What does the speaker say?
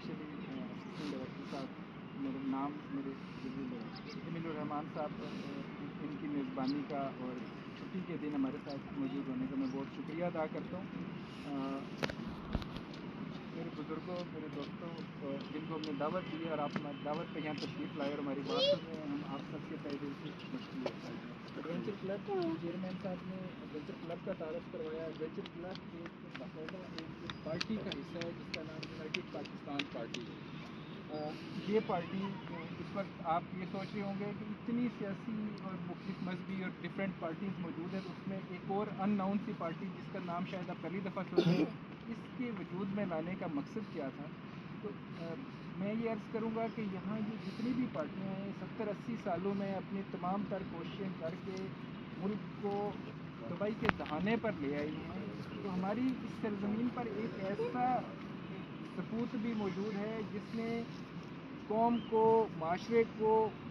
Especially assistant director صاحب میرے جمیل الرحمان صاحب ان کی میزبانی کا اور چھٹی کے دن ہمارے ساتھ موجود ہونے کا میں بہت شکریہ ادا کرتا ہوں. میرے بزرگوں میرے دوستوں جن کو ہم نے دعوت دی ہے اور آپ ہماری دعوت پہ یہاں تشریف لائے اور ہماری بات سن رہے ہیں, ہم آپ سب کے تہ دل سے مشکور ہیں. ایڈونچر کلب چیئرمین صاحب نے ایڈونچر کلب کا تعارف کروایا. ایڈونچر کلب ایک باقاعدہ ایک پارٹی کا حصہ ہے جس کا نام یونائٹڈ پاکستان پارٹی ہے. یہ پارٹی اس وقت آپ یہ سوچ رہے ہوں گے کہ اتنی سیاسی اور مختلف مذہبی اور ڈفرینٹ پارٹیز موجود ہیں, تو اس میں ایک اور ان نون سی پارٹی جس کا نام شاید آپ پہلی دفعہ سن رہے ہیں, اس کے وجود میں لانے کا مقصد کیا تھا. تو میں یہ عرض کروں گا کہ یہاں یہ جتنی بھی پارٹیاں ہیں 70-80 سالوں میں اپنی تمام تر کوششیں کر کے ملک کو دبائی کے دہانے پر لے آئی ہیں. تو ہماری اس سرزمین پر ایک ایسا سپوت بھی موجود ہے جس نے قوم کو, معاشرے کو